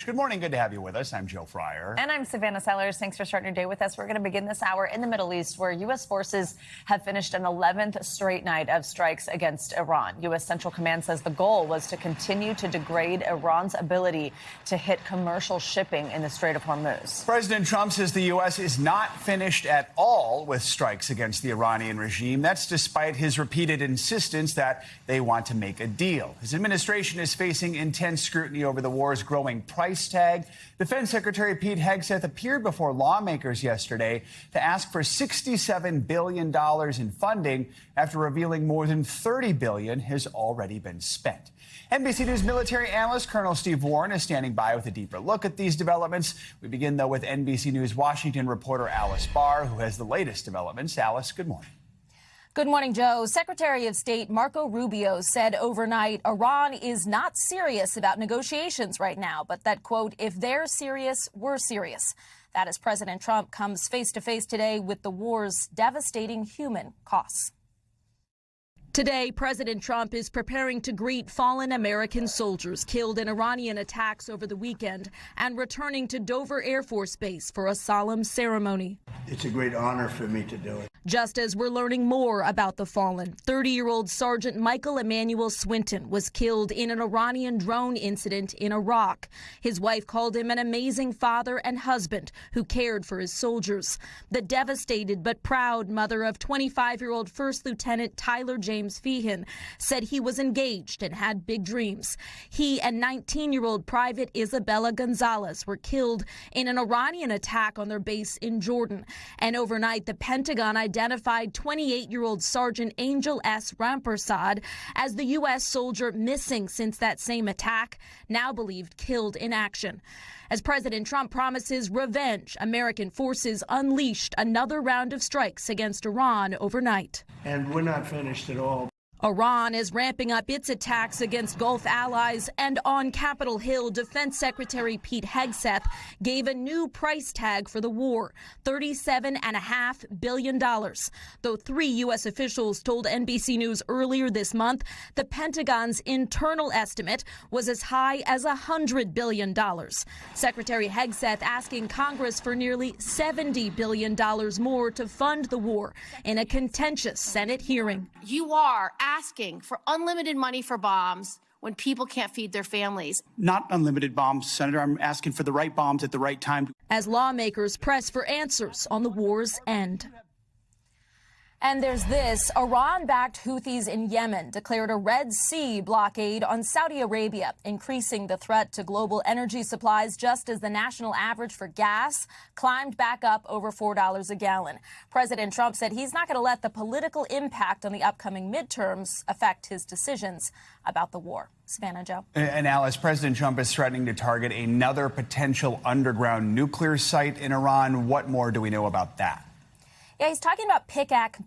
Good morning. Good to have you with us. I'm Joe Fryer. And I'm Savannah Sellers. Thanks for starting your day with us. We're going to begin this hour in the Middle East, where U.S. forces have finished an 11th straight night of strikes against Iran. U.S. Central Command says the goal was to continue to degrade Iran's ability to hit commercial shipping in the Strait of Hormuz. President Trump says the U.S. is not finished at all with strikes against the Iranian regime. That's despite his repeated insistence that they want to make a deal. His administration is facing intense scrutiny over the war's growing price tag. Defense Secretary Pete Hegseth appeared before lawmakers yesterday to ask for $67 billion in funding after revealing more than $30 billion has already been spent. NBC News military analyst Colonel Steve Warren is standing by with a deeper look at these developments. We begin, though, with NBC News Washington reporter Alice Barr, who has the latest developments. Alice, good morning. Good morning, Joe. Secretary of State Marco Rubio said overnight Iran is not serious about negotiations right now, but that, quote, if they're serious, we're serious. That as President Trump comes face to face today with the war's devastating human costs. Today, President Trump is preparing to greet fallen American soldiers killed in Iranian attacks over the weekend and returning to Dover Air Force Base for a solemn ceremony. It's a great honor for me to do it. Just as we're learning more about the fallen, 30-year-old Sergeant Michael Emmanuel Swinton was killed in an Iranian drone incident in Iraq. His wife called him an amazing father and husband who cared for his soldiers. The devastated but proud mother of 25-year-old First Lieutenant Tyler James Feehan said he was engaged and had big dreams. He and 19-year-old Private Isabella Gonzalez were killed in an Iranian attack on their base in Jordan. And overnight, the Pentagon identified 28-year-old Sergeant Angel S. Rampersad as the U.S. soldier missing since that same attack, now believed killed in action. As President Trump promises revenge, American forces unleashed another round of strikes against Iran overnight. And we're not finished at all. Iran is ramping up its attacks against Gulf allies, and on Capitol Hill, Defense Secretary Pete Hegseth gave a new price tag for the war, $37.5 billion. Though 3 U.S. officials told NBC News earlier this month the Pentagon's internal estimate was as high as $100 billion. Secretary Hegseth asking Congress for nearly $70 billion more to fund the war in a contentious Senate hearing. You are asking for unlimited money for bombs when people can't feed their families. Not unlimited bombs, Senator. I'm asking for the right bombs at the right time. As lawmakers press for answers on the war's end. And there's this. Iran-backed Houthis in Yemen declared a Red Sea blockade on Saudi Arabia, increasing the threat to global energy supplies just as the national average for gas climbed back up over $4 a gallon. President Trump said he's not going to let the political impact on the upcoming midterms affect his decisions about the war. Savannah, Joe. And Alice, President Trump is threatening to target another potential underground nuclear site in Iran. What more do we know about that? Yeah, he's talking about Pickaxe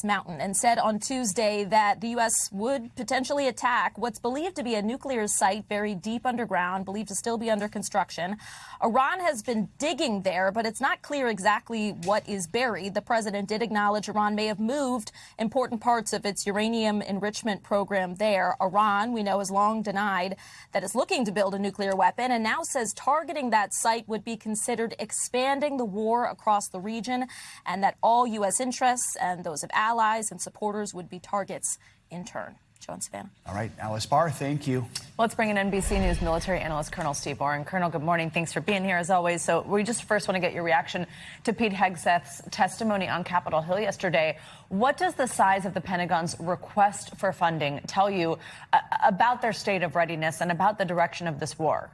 Mountain and said on Tuesday that the U.S. would potentially attack what's believed to be a nuclear site buried deep underground, believed to still be under construction. Iran has been digging there, but it's not clear exactly what is buried. The president did acknowledge Iran may have moved important parts of its uranium enrichment program there. Iran, we know, has long denied that it's looking to build a nuclear weapon and now says targeting that site would be considered expanding the war across the region and that all U.S. interests and those of allies and supporters would be targets in turn. Joe and Savannah. All right, Alice Barr, thank you. Let's bring in NBC News military analyst Colonel Steve Warren. Colonel, good morning. Thanks for being here as always. So we just first want to get your reaction to Pete Hegseth's testimony on Capitol Hill yesterday. What does the size of the Pentagon's request for funding tell you about their state of readiness and about the direction of this war?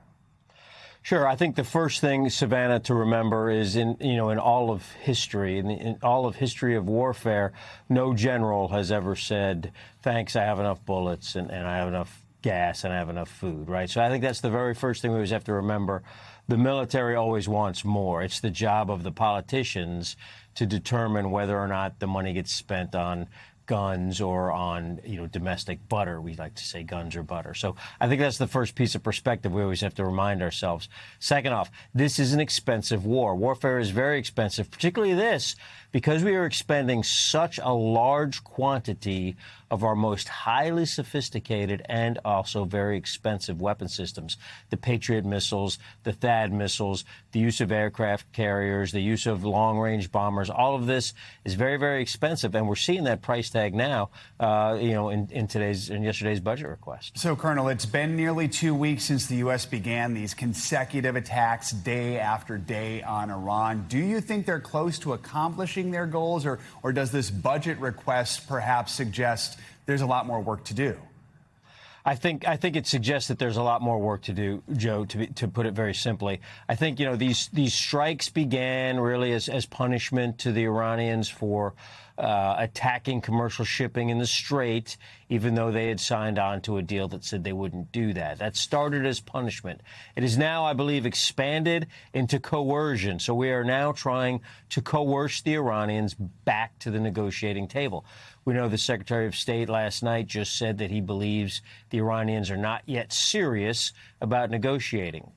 Sure. I think the first thing, Savannah, to remember is in all of history, in all of history of warfare, no general has ever said, thanks, I have enough bullets and I have enough gas and I have enough food, right? So I think that's the very first thing we always have to remember. The military always wants more. It's the job of the politicians to determine whether or not the money gets spent on guns or on, domestic butter. We like to say guns or butter. So I think that's the first piece of perspective we always have to remind ourselves. Second off, this is an expensive war. Warfare is very expensive, particularly this, because we are expending such a large quantity of our most highly sophisticated and also very expensive weapon systems, the Patriot missiles, the THAAD missiles, the use of aircraft carriers, the use of long-range bombers. All of this is very, very expensive, and we're seeing that price tag now, in yesterday's budget request. So, Colonel, it's been nearly 2 weeks since the U.S. began these consecutive attacks day after day on Iran. Do you think they're close to accomplishing their goals, or does this budget request perhaps suggest there's a lot more work to do? I think it suggests that there's a lot more work to do, Joe, to put it very simply. I think, these strikes began really as punishment to the Iranians for attacking commercial shipping in the Strait, even though they had signed on to a deal that said they wouldn't do that. That started as punishment. It is now, I believe, expanded into coercion. So we are now trying to coerce the Iranians back to the negotiating table. We know the Secretary of State last night just said that he believes the Iranians are not yet serious about negotiating.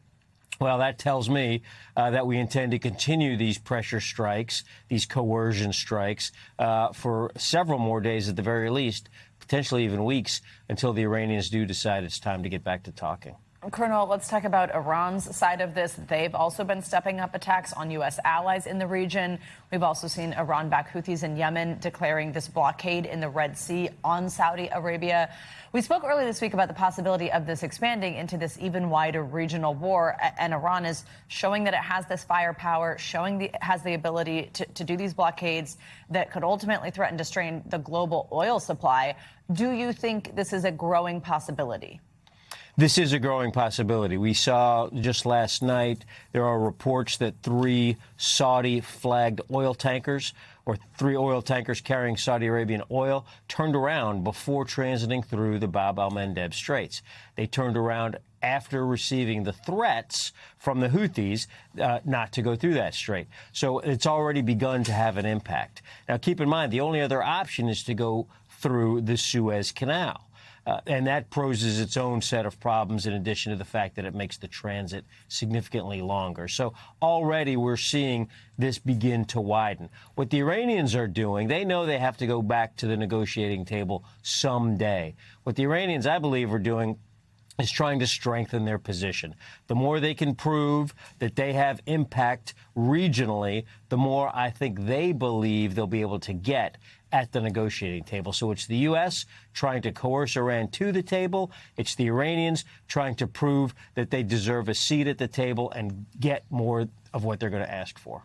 Well, that tells me that we intend to continue these pressure strikes, these coercion strikes, for several more days at the very least, potentially even weeks, until the Iranians do decide it's time to get back to talking. Colonel, let's talk about Iran's side of this. They've also been stepping up attacks on U.S. allies in the region. We've also seen Iran-backed Houthis in Yemen declaring this blockade in the Red Sea on Saudi Arabia. We spoke earlier this week about the possibility of this expanding into this even wider regional war, and Iran is showing that it has this firepower, has the ability to do these blockades that could ultimately threaten to strain the global oil supply. Do you think this is a growing possibility? This is a growing possibility. We saw just last night there are reports that 3 Saudi-flagged oil tankers, or 3 oil tankers carrying Saudi Arabian oil, turned around before transiting through the Bab al-Mandeb Straits. They turned around after receiving the threats from the Houthis not to go through that strait. So it's already begun to have an impact. Now, keep in mind, the only other option is to go through the Suez Canal. And that poses its own set of problems, in addition to the fact that it makes the transit significantly longer. So already we're seeing this begin to widen. What the Iranians are doing, they know they have to go back to the negotiating table someday. What the Iranians, I believe, are doing is trying to strengthen their position. The more they can prove that they have impact regionally, the more I think they believe they'll be able to get at the negotiating table. So it's the U.S. trying to coerce Iran to the table. It's the Iranians trying to prove that they deserve a seat at the table and get more of what they're going to ask for.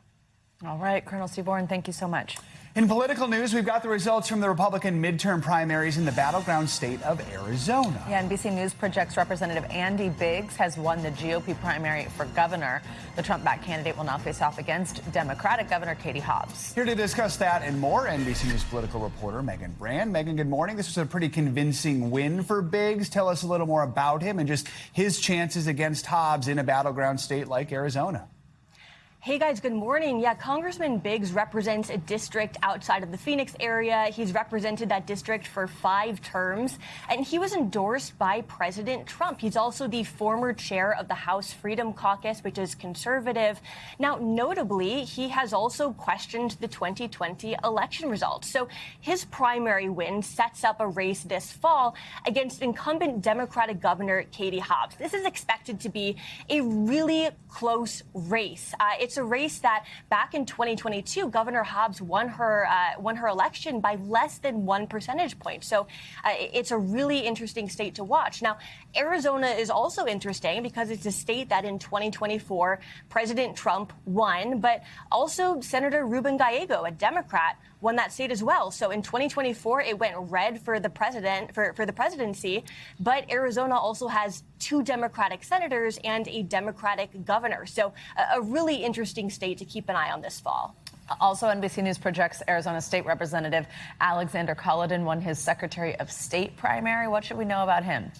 All right, Colonel Steve Warren, thank you so much. In political news, we've got the results from the Republican midterm primaries in the battleground state of Arizona. Yeah, NBC News projects Representative Andy Biggs has won the GOP primary for governor. The Trump-backed candidate will now face off against Democratic Governor Katie Hobbs. Here to discuss that and more, NBC News political reporter Megan Brand. Megan, good morning. This was a pretty convincing win for Biggs. Tell us a little more about him and just his chances against Hobbs in a battleground state like Arizona. Hey guys, good morning. Yeah, Congressman Biggs represents a district outside of the Phoenix area. He's represented that district for 5 terms, and he was endorsed by President Trump. He's also the former chair of the House Freedom Caucus, which is conservative. Now, notably, he has also questioned the 2020 election results. So his primary win sets up a race this fall against incumbent Democratic Governor Katie Hobbs. This is expected to be a really close race. It's a race that back in 2022, Governor Hobbs won her election by less than 1 percentage point. So it's a really interesting state to watch. Now, Arizona is also interesting because it's a state that in 2024, President Trump won, but also Senator Ruben Gallego, a Democrat, won that state as well. So in 2024, it went red for the president for the presidency. But Arizona also has 2 Democratic senators and a Democratic governor. So a really interesting state to keep an eye on this fall. Also, NBC News projects Arizona State Representative Alexander Culloden won his Secretary of State primary. What should we know about him?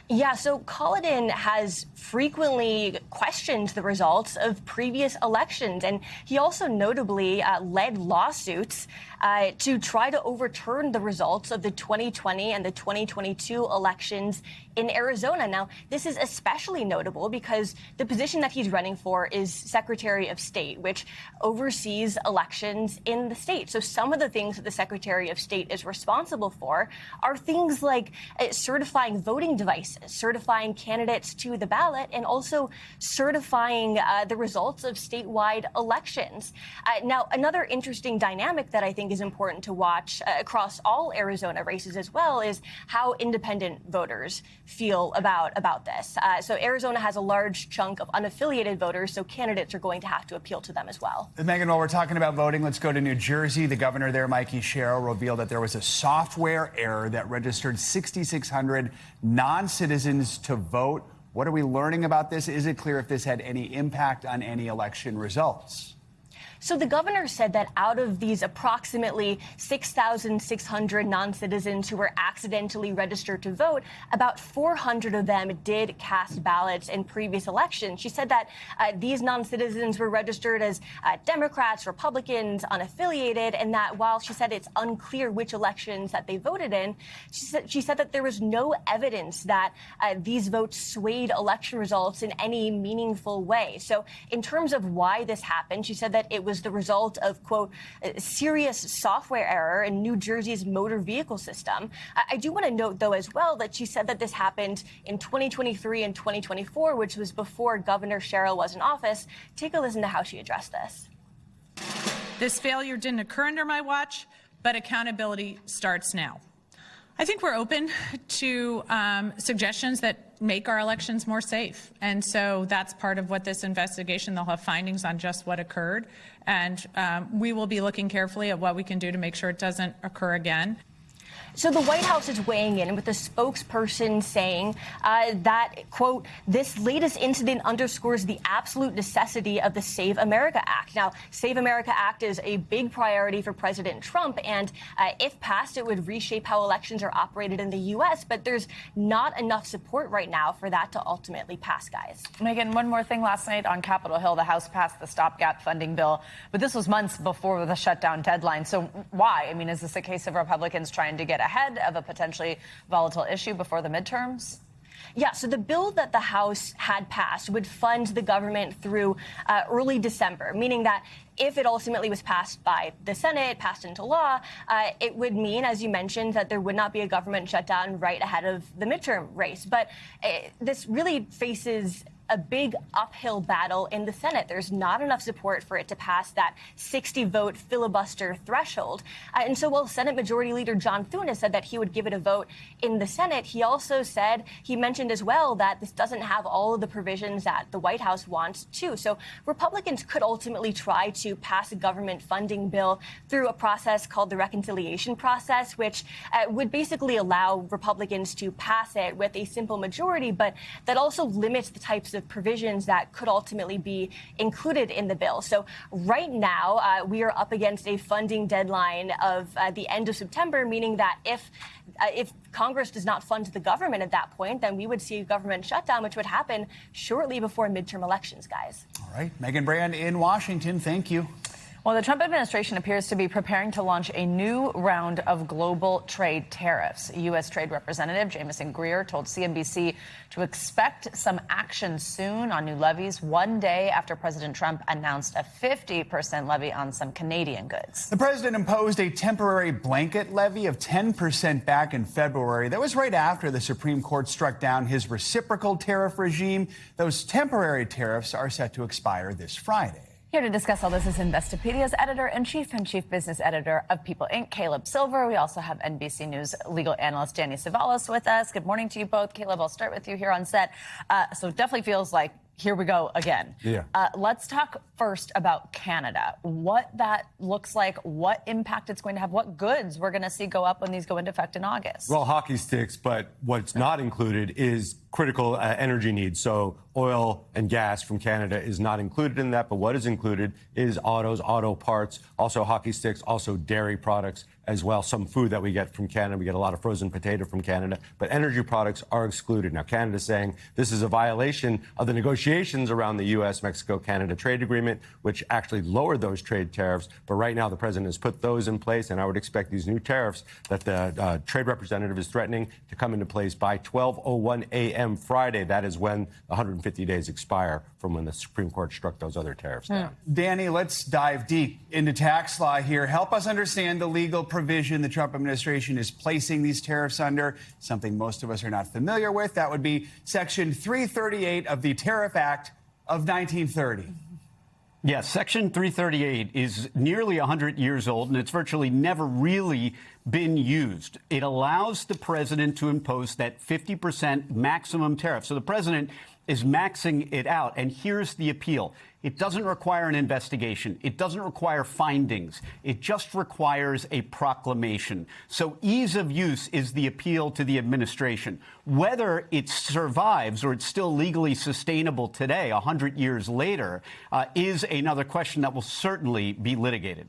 Yeah, so Culloden has frequently questioned the results of previous elections, and he also notably led lawsuits to try to overturn the results of the 2020 and the 2022 elections in Arizona. Now, this is especially notable because the position that he's running for is Secretary of State, which oversees elections in the state. So some of the things that the Secretary of State is responsible for are things like certifying voting devices, certifying candidates to the ballot, and also certifying the results of statewide elections. Now, another interesting dynamic that I think is important to watch across all Arizona races as well is how independent voters feel about this. So Arizona has a large chunk of unaffiliated voters, so candidates are going to have to appeal to them as well. Megan, while we're talking about voting, let's go to New Jersey. The governor there, Mikey Sherrill, revealed that there was a software error that registered 6,600 non-citizens to vote. What are we learning about this? Is it clear if this had any impact on any election results? So the governor said that out of these approximately 6,600 non-citizens who were accidentally registered to vote, about 400 of them did cast ballots in previous elections. She said that these non-citizens were registered as Democrats, Republicans, unaffiliated, and that while she said it's unclear which elections that they voted in, she said that there was no evidence that these votes swayed election results in any meaningful way. So in terms of why this happened, she said that it was the result of, quote, a serious software error in New Jersey's motor vehicle system. I do want to note, though, as well, that she said that this happened in 2023 and 2024, which was before Governor Sherrill was in office. Take a listen to how she addressed this. This failure didn't occur under my watch, but accountability starts now. I think we're open to suggestions that make our elections more safe. And so that's part of what this investigation, they'll have findings on just what occurred. And we will be looking carefully at what we can do to make sure it doesn't occur again. So the White House is weighing in with a spokesperson saying that, quote, this latest incident underscores the absolute necessity of the Save America Act. Now, Save America Act is a big priority for President Trump, and if passed, it would reshape how elections are operated in the U.S., but there's not enough support right now for that to ultimately pass, guys. Megan, one more thing. Last night on Capitol Hill, the House passed the stopgap funding bill, but this was months before the shutdown deadline. So why? I mean, is this a case of Republicans trying to get ahead of a potentially volatile issue before the midterms? Yeah, so the bill that the House had passed would fund the government through early December, meaning that if it ultimately was passed by the Senate, passed into law, it would mean, as you mentioned, that there would not be a government shutdown right ahead of the midterm race. But this really faces a big uphill battle in the Senate. There's not enough support for it to pass that 60-vote filibuster threshold. And so while Senate Majority Leader John Thune has said that he would give it a vote in the Senate, he also said, he mentioned as well, that this doesn't have all of the provisions that the White House wants to. So Republicans could ultimately try to pass a government funding bill through a process called the reconciliation process, which would basically allow Republicans to pass it with a simple majority, but that also limits the types of provisions that could ultimately be included in the bill. So right now, we are up against a funding deadline of the end of September, meaning that if Congress does not fund the government at that point, then we would see a government shutdown, which would happen shortly before midterm elections, guys. All right. Megan Brand in Washington. Thank you. Well, the Trump administration appears to be preparing to launch a new round of global trade tariffs. U.S. Trade Representative Jamieson Greer told CNBC to expect some action soon on new levies, one day after President Trump announced a 50% levy on some Canadian goods. The president imposed a temporary blanket levy of 10% back in February. That was right after the Supreme Court struck down his reciprocal tariff regime. Those temporary tariffs are set to expire this Friday. Here to discuss all this is Investopedia's editor-in-chief and chief business editor of People Inc., Caleb Silver. We also have NBC News legal analyst Danny Savalas with us. Good morning to you both. Caleb, I'll start with you here on set. So it definitely feels like here we go again. Yeah. Let's talk first about Canada, what that looks like, what impact it's going to have, what goods we're going to see go up when these go into effect in August. Well, hockey sticks, but what's not included is critical energy needs. So oil and gas from Canada is not included in that, but what is included is autos, auto parts, also hockey sticks, also dairy products as well. Some food that we get from Canada. We get a lot of frozen potato from Canada, but energy products are excluded. Now, Canada's saying this is a violation of the negotiations around the U.S.-Mexico-Canada trade agreement, which actually lowered those trade tariffs. But right now, the president has put those in place, and I would expect these new tariffs that the trade representative is threatening to come into place by 12:01 a.m. Friday. That is when 150 days expire from when the Supreme Court struck those other tariffs down. Danny, let's dive deep into tax law here. Help us understand the legal provision the Trump administration is placing these tariffs under, something most of us are not familiar with. That would be Section 338 of the Tariff Act of 1930. Yes, Section 338 is nearly 100 years old, and it's virtually never really been used. It allows the president to impose that 50% maximum tariff. So the president is maxing it out. And here's the appeal. It doesn't require an investigation. It doesn't require findings. It just requires a proclamation. So ease of use is the appeal to the administration. Whether it survives or it's still legally sustainable today, 100 years later, is another question that will certainly be litigated.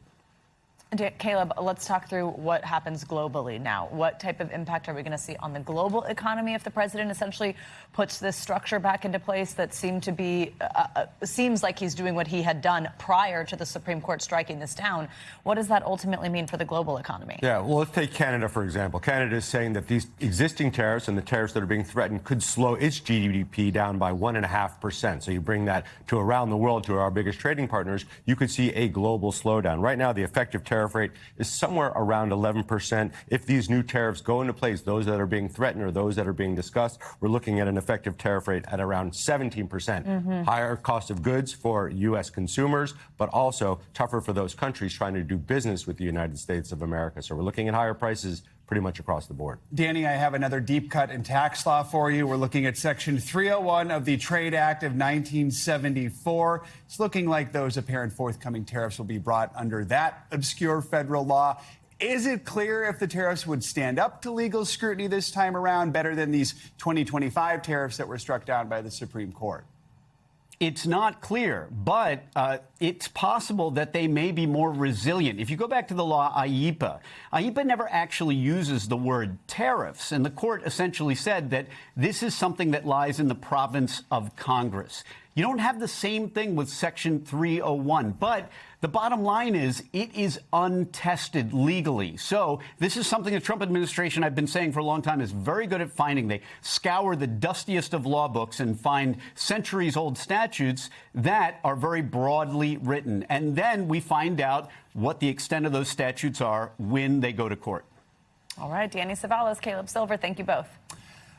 Caleb, let's talk through what happens globally now. What type of impact are we going to see on the global economy if the president essentially puts this structure back into place that seems like he's doing what he had done prior to the Supreme Court striking this down? What does that ultimately mean for the global economy? Yeah, well, let's take Canada, for example. Canada is saying that these existing tariffs and the tariffs that are being threatened could slow its GDP down by 1.5%. So you bring that to around the world, to our biggest trading partners, you could see a global slowdown. Right now, the effective tariff rate is somewhere around 11%. If these new tariffs go into place, those that are being threatened or those that are being discussed, we're looking at an effective tariff rate at around 17%. Higher cost of goods for U.S. consumers, but also tougher for those countries trying to do business with the United States of America. So we're looking at higher prices pretty much across the board. Danny, I have another deep cut in tax law for you. We're looking at Section 301 of the Trade Act of 1974. It's looking like those apparent forthcoming tariffs will be brought under that obscure federal law. Is it clear if the tariffs would stand up to legal scrutiny this time around, better than these 2025 tariffs that were struck down by the Supreme Court? It's not clear, but it's possible that they may be more resilient. If you go back to the law IEEPA never actually uses the word tariffs, and the court essentially said that this is something that lies in the province of Congress. You don't have the same thing with Section 301, but the bottom line is it is untested legally. So this is something the Trump administration, I've been saying for a long time, is very good at finding. They scour the dustiest of law books and find centuries-old statutes that are very broadly written. And then we find out what the extent of those statutes are when they go to court. All right, Danny Savalas, Caleb Silver, thank you both.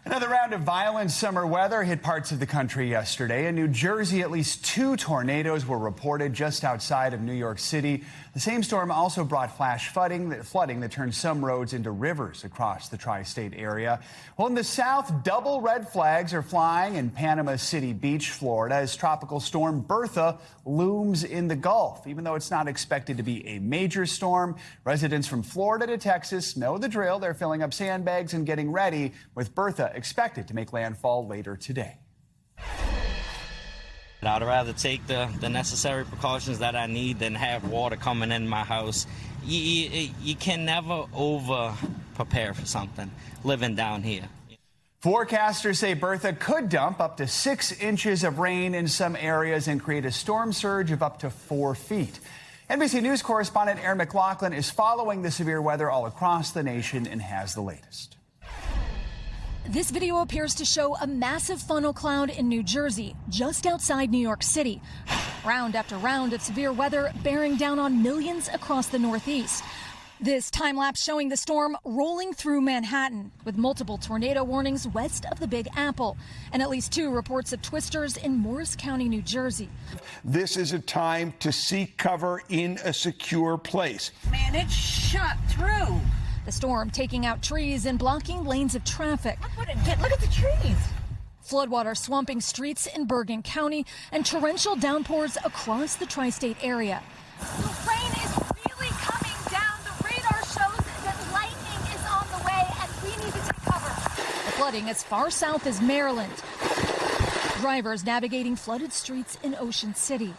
Another round of violent summer weather hit parts of the country yesterday. In New Jersey, at least 2 tornadoes were reported just outside of New York City. The same storm also brought flash flooding that turned some roads into rivers across the tri-state area. Well, in the south, double red flags are flying in Panama City Beach, Florida, as Tropical Storm Bertha looms in the Gulf. Even though it's not expected to be a major storm, residents from Florida to Texas know the drill. They're filling up sandbags and getting ready, with Bertha expected to make landfall later today. I'd rather take the necessary precautions that I need than have water coming in my house. You can never over-prepare for something living down here. Forecasters say Bertha could dump up to 6 inches of rain in some areas and create a storm surge of up to 4 feet. NBC News correspondent Aaron McLaughlin is following the severe weather all across the nation and has the latest. This video appears to show a massive funnel cloud in New Jersey, just outside New York City. Round after round of severe weather bearing down on millions across the Northeast. This time-lapse showing the storm rolling through Manhattan, with multiple tornado warnings west of the Big Apple, and at least 2 reports of twisters in Morris County, New Jersey. This is a time to seek cover in a secure place. Man, it's shot through. The storm taking out trees and blocking lanes of traffic. Look at the trees. Floodwater swamping streets in Bergen County and torrential downpours across the tri-state area. The rain is really coming down. The radar shows that lightning is on the way and we need to take cover. The flooding as far south as Maryland. Drivers navigating flooded streets in Ocean City.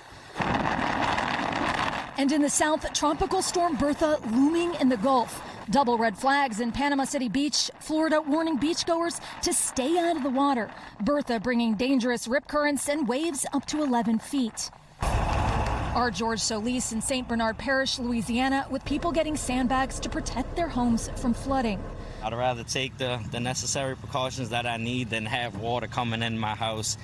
And in the south, Tropical Storm Bertha looming in the Gulf. Double red flags in Panama City Beach, Florida, warning beachgoers to stay out of the water. Bertha bringing dangerous rip currents and waves up to 11 feet. Our George Solis in St. Bernard Parish, Louisiana, with people getting sandbags to protect their homes from flooding. I'd rather take the necessary precautions that I need than have water coming in my house.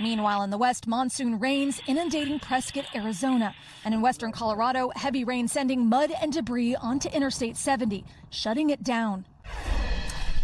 Meanwhile, in the west, monsoon rains inundating Prescott, Arizona. And in western Colorado, heavy rain sending mud and debris onto Interstate 70, shutting it down.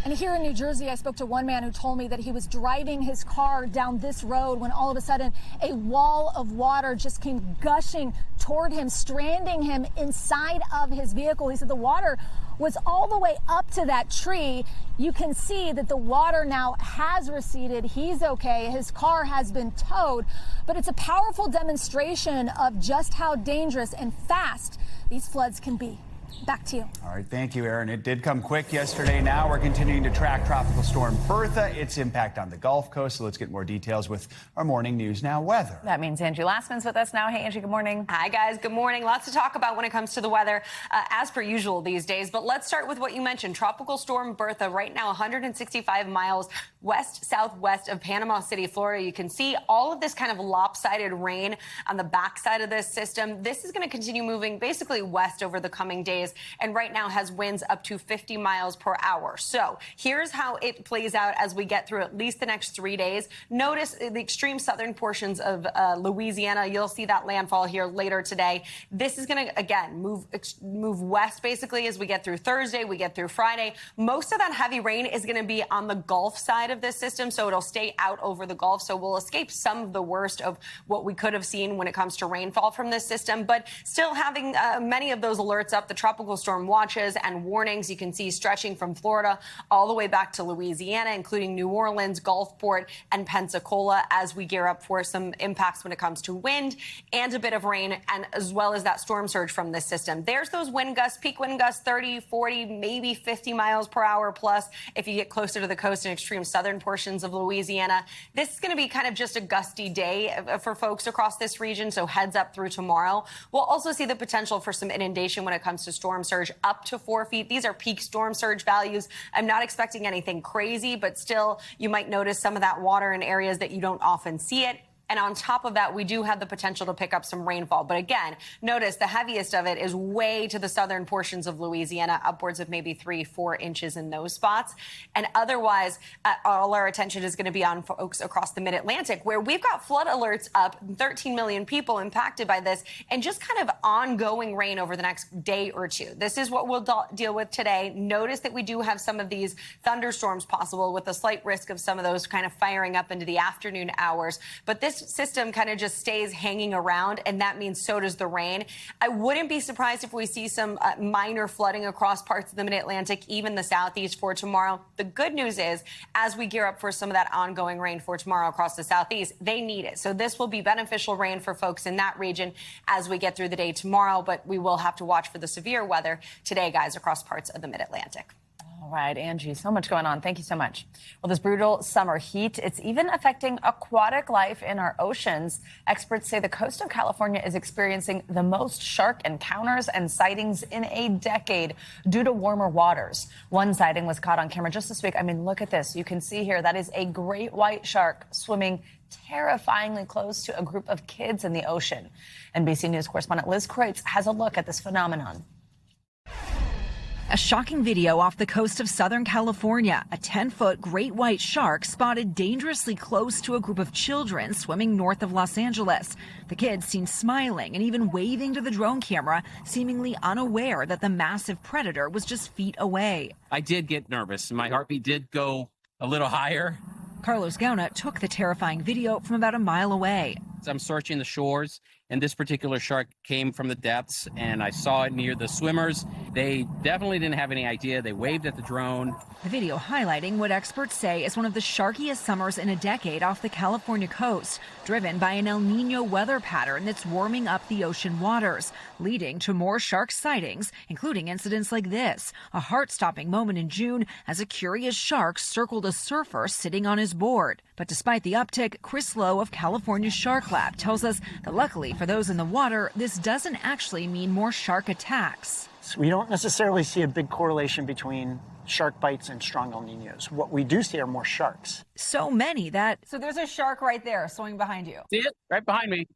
And here in New Jersey, I spoke to one man who told me that he was driving his car down this road when all of a sudden a wall of water just came gushing toward him, stranding him inside of his vehicle. He said the water was all the way up to that tree. You can see that the water now has receded. He's okay. His car has been towed, but it's a powerful demonstration of just how dangerous and fast these floods can be. Back to you. All right, thank you, Aaron. It did come quick yesterday. Now we're continuing to track Tropical Storm Bertha, its impact on the Gulf Coast. So let's get more details with our Morning News Now weather. That means Angie Lastman's with us now. Hey, Angie, good morning. Hi, guys. Good morning. Lots to talk about when it comes to the weather, as per usual these days. But let's start with what you mentioned. Tropical Storm Bertha, right now 165 miles west-southwest of Panama City, Florida. You can see all of this kind of lopsided rain on the backside of this system. This is going to continue moving basically west over the coming days, and right now has winds up to 50 miles per hour. So here's how it plays out as we get through at least the next 3 days. Notice the extreme southern portions of Louisiana. You'll see that landfall here later today. This is going to, again, move west basically as we get through Thursday, we get through Friday. Most of that heavy rain is going to be on the Gulf side of this system, so it'll stay out over the Gulf. So we'll escape some of the worst of what we could have seen when it comes to rainfall from this system, but still having many of those alerts up, the tropical storm watches and warnings you can see stretching from Florida all the way back to Louisiana, including New Orleans, Gulfport, and Pensacola, as we gear up for some impacts when it comes to wind and a bit of rain, and as well as that storm surge from this system. There's those wind gusts, peak wind gusts, 30, 40, maybe 50 miles per hour plus if you get closer to the coast and extreme southern portions of Louisiana. This is going to be kind of just a gusty day for folks across this region, so heads up through tomorrow. We'll also see the potential for some inundation when it comes to storm surge up to 4 feet. These are peak storm surge values. I'm not expecting anything crazy, but still you might notice some of that water in areas that you don't often see it. And on top of that, we do have the potential to pick up some rainfall. But again, notice the heaviest of it is way to the southern portions of Louisiana, upwards of maybe 3-4 inches in those spots. And otherwise, all our attention is going to be on folks across the mid-Atlantic, where we've got flood alerts up, 13 million people impacted by this, and just kind of ongoing rain over the next day or two. This is what we'll deal with today. Notice that we do have some of these thunderstorms possible, with a slight risk of some of those kind of firing up into the afternoon hours. But this system kind of just stays hanging around, and that means so does the rain. I wouldn't be surprised if we see some minor flooding across parts of the mid-Atlantic, even the southeast for tomorrow. The good news is, as we gear up for some of that ongoing rain for tomorrow across the southeast, they need it. So this will be beneficial rain for folks in that region as we get through the day tomorrow, but we will have to watch for the severe weather today, guys, across parts of the mid-Atlantic. All right, Angie, so much going on. Thank you so much. Well, this brutal summer heat, it's even affecting aquatic life in our oceans. Experts say the coast of California is experiencing the most shark encounters and sightings in a decade due to warmer waters. One sighting was caught on camera just this week. I mean, look at this. You can see here, that is a great white shark swimming terrifyingly close to a group of kids in the ocean. NBC News correspondent Liz Kreutz has a look at this phenomenon. A shocking video off the coast of Southern California. A 10-foot great white shark spotted dangerously close to a group of children swimming north of Los Angeles. The kids seen smiling and even waving to the drone camera, seemingly unaware that the massive predator was just feet away. I did get nervous. My heartbeat did go a little higher. Carlos Gauna took the terrifying video from about a mile away. I'm searching the shores, And this particular shark came from the depths, and I saw it near the swimmers. They definitely didn't have any idea. They waved at the drone. The video highlighting what experts say is one of the sharkiest summers in a decade off the California coast, driven by an El Nino weather pattern that's warming up the ocean waters, leading to more shark sightings, including incidents like this, a heart-stopping moment in June as a curious shark circled a surfer sitting on his board. But despite the uptick, Chris Lowe of California Shark Lab tells us that luckily for those in the water, this doesn't actually mean more shark attacks. We don't necessarily see a big correlation between shark bites and strong El Niños. What we do see are more sharks. So many that... So there's a shark right there swimming behind you. See it? Right behind me.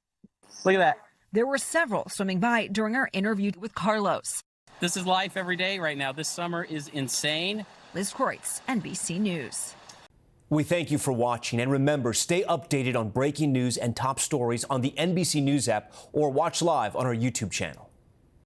Look at that. There were several swimming by during our interview with Carlos. This is life every day right now. This summer is insane. Liz Kreutz, NBC News. We thank you for watching, and remember, stay updated on breaking news and top stories on the NBC News app or watch live on our YouTube channel.